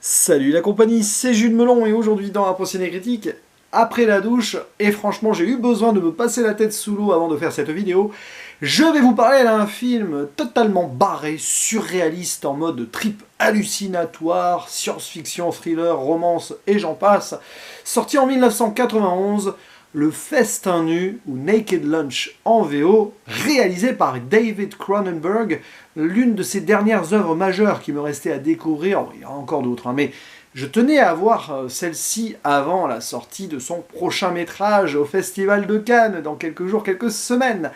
Salut la compagnie, c'est Jules Melon et aujourd'hui dans Impro Ciné Critique, après la douche, et franchement j'ai eu besoin de me passer la tête sous l'eau avant de faire cette vidéo, je vais vous parler d'un film totalement barré, surréaliste, en mode trip hallucinatoire, science-fiction, thriller, romance et j'en passe, sorti en 1991, Le Festin Nu, ou Naked Lunch en VO, réalisé par David Cronenberg, l'une de ses dernières œuvres majeures qui me restait à découvrir. Il y en a encore d'autres, mais je tenais à voir celle-ci avant la sortie de son prochain métrage au Festival de Cannes dans quelques jours, quelques semaines.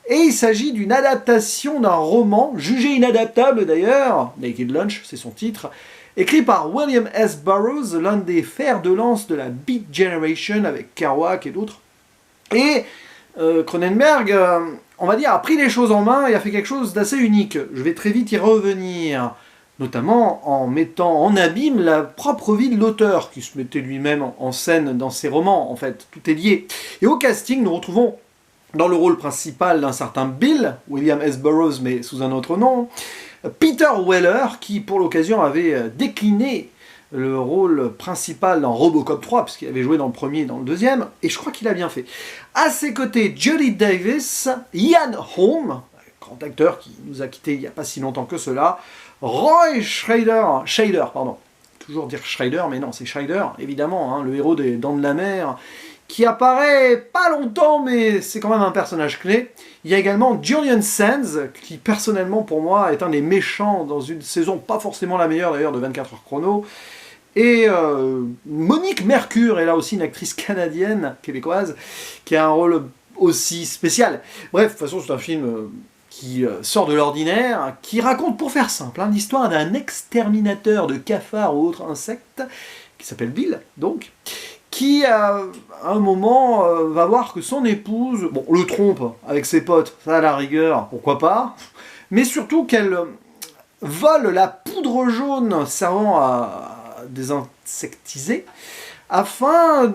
Et il s'agit d'une adaptation d'un roman, jugé inadaptable d'ailleurs, Naked Lunch, c'est son titre, écrit par William S. Burroughs, l'un des fers de lance de la Beat Generation avec Kerouac et d'autres. Et Cronenberg, on va dire, a pris les choses en main et a fait quelque chose d'assez unique. Je vais très vite y revenir, notamment en mettant en abîme la propre vie de l'auteur, qui se mettait lui-même en scène dans ses romans, en fait, tout est lié. Et au casting, nous retrouvons dans le rôle principal d'un certain Bill, William S. Burroughs, mais sous un autre nom, Peter Weller, qui pour l'occasion avait décliné le rôle principal dans Robocop 3, puisqu'il avait joué dans le premier et dans le deuxième, et je crois qu'il a bien fait. À ses côtés, Julie Davis, Ian Holm, grand acteur qui nous a quittés il n'y a pas si longtemps que cela, Roy Scheider, toujours dire Schreider, mais non, c'est Scheider, évidemment, le héros des Dents de la Mer, qui apparaît pas longtemps, mais c'est quand même un personnage clé. Il y a également Julian Sands, qui personnellement pour moi est un des méchants dans une saison pas forcément la meilleure d'ailleurs de 24 heures chrono. Et Monique Mercure est là aussi une actrice canadienne, québécoise, qui a un rôle aussi spécial. Bref, de toute façon c'est un film qui sort de l'ordinaire, qui raconte, pour faire simple, l'histoire d'un exterminateur de cafards ou autres insectes, qui s'appelle Bill, donc, qui, à un moment, va voir que son épouse, bon, le trompe avec ses potes, ça à la rigueur, pourquoi pas, mais surtout qu'elle vole la poudre jaune servant à désinsectiser, afin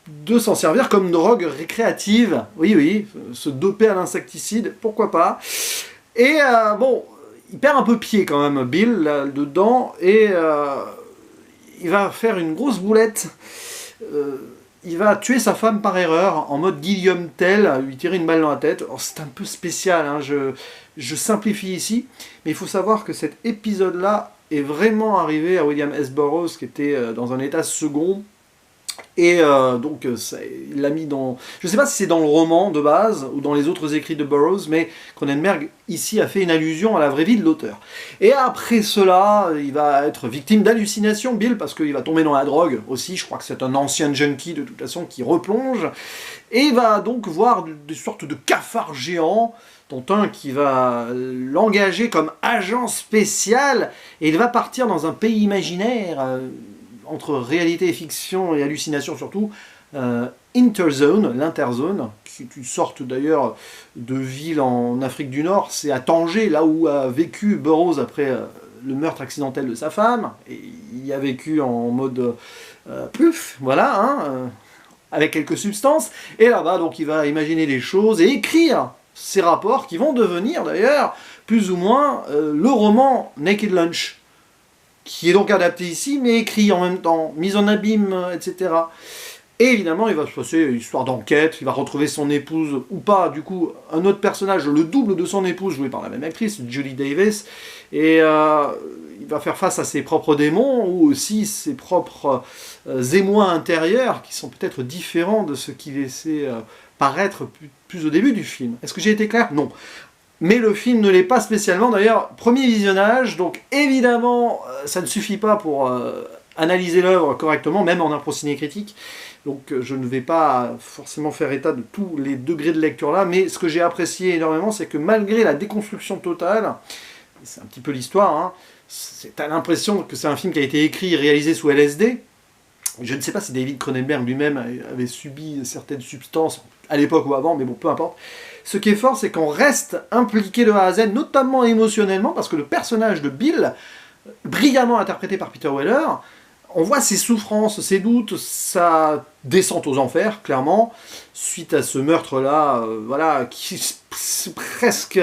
de s'en servir comme drogue récréative. Oui, se doper à l'insecticide, pourquoi pas. Et bon, il perd un peu pied quand même, Bill, là-dedans, et il va faire une grosse boulette. Il va tuer sa femme par erreur, en mode Guillaume Tell, lui tirer une balle dans la tête. C'est un peu spécial, je simplifie ici, mais il faut savoir que cet épisode-là est vraiment arrivé à William S. Burroughs, qui était dans un état second, et donc il l'a mis dans... Je ne sais pas si c'est dans le roman de base, ou dans les autres écrits de Burroughs, mais Cronenberg, ici, a fait une allusion à la vraie vie de l'auteur. Et après cela, il va être victime d'hallucinations, Bill, parce qu'il va tomber dans la drogue aussi, je crois que c'est un ancien junkie de toute façon qui replonge, et il va donc voir des sortes de cafards géants, dont un qui va l'engager comme agent spécial, et il va partir dans un pays imaginaire, entre réalité et fiction et hallucination surtout, Interzone, l'interzone, qui est une sorte d'ailleurs de ville en Afrique du Nord, c'est à Tanger, là où a vécu Burroughs après le meurtre accidentel de sa femme, et il y a vécu en mode pluf, voilà, avec quelques substances, et là-bas donc il va imaginer des choses et écrire ces rapports qui vont devenir d'ailleurs plus ou moins le roman Naked Lunch, qui est donc adapté ici, mais écrit en même temps, mis en abîme, etc. Et évidemment, il va se passer une histoire d'enquête, il va retrouver son épouse, ou pas, du coup, un autre personnage, le double de son épouse, joué par la même actrice, Julie Davis, et il va faire face à ses propres démons, ou aussi ses propres émois intérieurs, qui sont peut-être différents de ce qu'il laissait paraître plus au début du film. Est-ce que j'ai été clair? Non. Mais le film ne l'est pas spécialement, d'ailleurs, premier visionnage, donc évidemment, ça ne suffit pas pour analyser l'œuvre correctement, même en impro ciné critique, donc je ne vais pas forcément faire état de tous les degrés de lecture là, mais ce que j'ai apprécié énormément, c'est que malgré la déconstruction totale, c'est un petit peu l'histoire, t'as l'impression que c'est un film qui a été écrit et réalisé sous LSD. Je ne sais pas si David Cronenberg lui-même avait subi certaines substances à l'époque ou avant, mais bon, peu importe. Ce qui est fort, c'est qu'on reste impliqué de A à Z, notamment émotionnellement, parce que le personnage de Bill, brillamment interprété par Peter Weller, on voit ses souffrances, ses doutes, sa descente aux enfers, clairement, suite à ce meurtre-là, voilà, qui c'est presque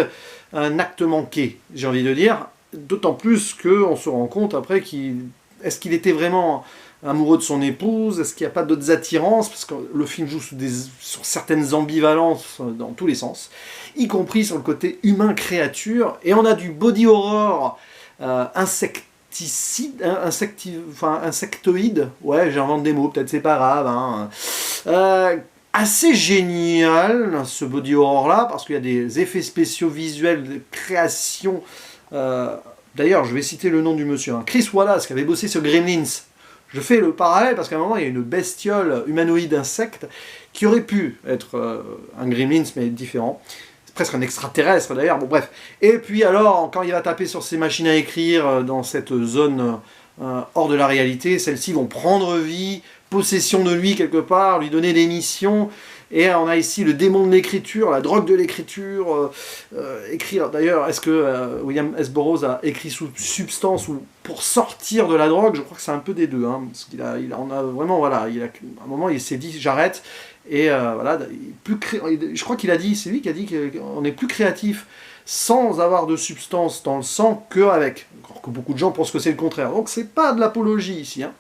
un acte manqué, j'ai envie de dire, d'autant plus qu'on se rend compte après qu'il est-ce qu'il était vraiment amoureux de son épouse? Est-ce qu'il n'y a pas d'autres attirances? Parce que le film joue sur certaines ambivalences dans tous les sens, y compris sur le côté humain-créature. Et on a du body horror insectoïde, ouais, j'invente des mots, peut-être c'est pas grave, hein. Assez génial, ce body horror-là, parce qu'il y a des effets spéciaux visuels, de création. D'ailleurs, je vais citer le nom du monsieur, hein, Chris Wallace, qui avait bossé sur Gremlins. Je fais le parallèle parce qu'à un moment, il y a une bestiole humanoïde insecte qui aurait pu être un Gremlins, mais différent. C'est presque un extraterrestre d'ailleurs, bon bref. Et puis alors, quand il va taper sur ses machines à écrire dans cette zone hors de la réalité, celles-ci vont prendre vie, possession de lui quelque part, lui donner des missions. Et on a ici le démon de l'écriture, la drogue de l'écriture, écrire. D'ailleurs, est-ce que William S. Burroughs a écrit sous substance ou pour sortir de la drogue? Je crois que c'est un peu des deux, hein, parce qu'il a, on a vraiment, voilà, à un moment il s'est dit j'arrête, et voilà, je crois qu'il a dit, c'est lui qui a dit qu'on est plus créatif sans avoir de substance dans le sang qu'avec. Alors que beaucoup de gens pensent que c'est le contraire. Donc c'est pas de l'apologie ici, hein.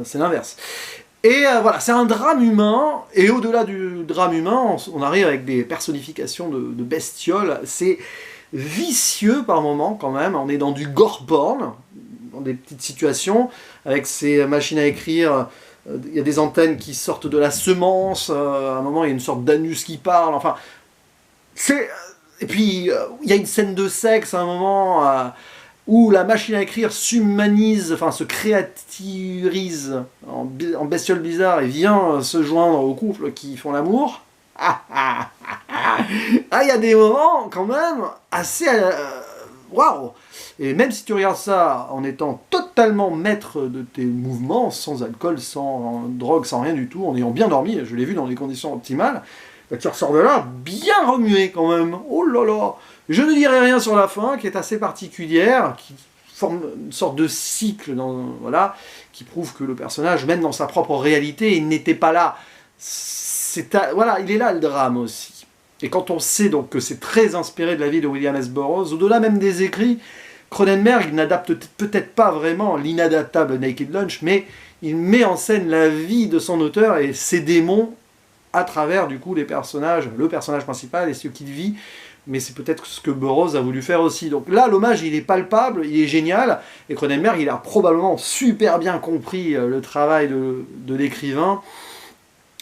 C'est l'inverse. Et voilà, c'est un drame humain, et au-delà du drame humain, on arrive avec des personnifications de bestioles. C'est vicieux par moments quand même, on est dans du gore porn, dans des petites situations, avec ces machines à écrire, il y a des antennes qui sortent de la semence, à un moment il y a une sorte d'anus qui parle, enfin... Et puis, il y a une scène de sexe à un moment... où la machine à écrire s'humanise, enfin se créaturise en bestiole bizarre et vient se joindre aux couples qui font l'amour. Ah, il y a des moments quand même assez... waouh! Et même si tu regardes ça en étant totalement maître de tes mouvements, sans alcool, sans drogue, sans rien du tout, en ayant bien dormi, je l'ai vu dans des conditions optimales, bah, tu ressors de là bien remué quand même. Oh là là! Je ne dirai rien sur la fin, qui est assez particulière, qui forme une sorte de cycle, voilà, qui prouve que le personnage, même dans sa propre réalité, il n'était pas là. Voilà, il est là le drame aussi. Et quand on sait donc que c'est très inspiré de la vie de William S. Burroughs, au-delà même des écrits, Cronenberg n'adapte peut-être pas vraiment l'inadaptable Naked Lunch, mais il met en scène la vie de son auteur et ses démons à travers du coup les personnages, le personnage principal et ce qu'il vit. Mais c'est peut-être ce que Burroughs a voulu faire aussi. Donc là, l'hommage, il est palpable, il est génial, et Cronenberg, il a probablement super bien compris le travail de l'écrivain,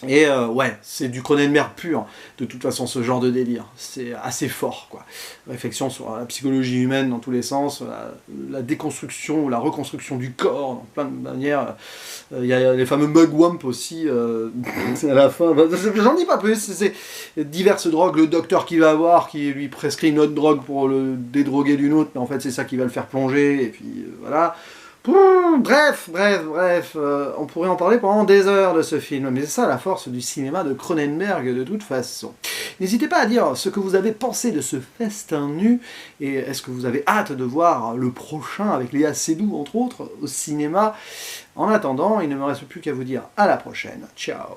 et ouais, c'est du Cronenberg pur, de toute façon, ce genre de délire. C'est assez fort, quoi. Réflexion sur la psychologie humaine dans tous les sens, la déconstruction ou la reconstruction du corps, dans plein de manières. Il y a les fameux mugwump aussi, à la fin. J'en dis pas plus, c'est diverses drogues, le docteur qui va avoir, qui lui prescrit une autre drogue pour le dédroguer d'une autre, mais en fait c'est ça qui va le faire plonger, et puis voilà. Bref, on pourrait en parler pendant des heures de ce film, mais c'est ça la force du cinéma de Cronenberg de toute façon. N'hésitez pas à dire ce que vous avez pensé de ce festin nu, et est-ce que vous avez hâte de voir le prochain avec Léa Seydoux entre autres au cinéma. En attendant, il ne me reste plus qu'à vous dire à la prochaine, ciao.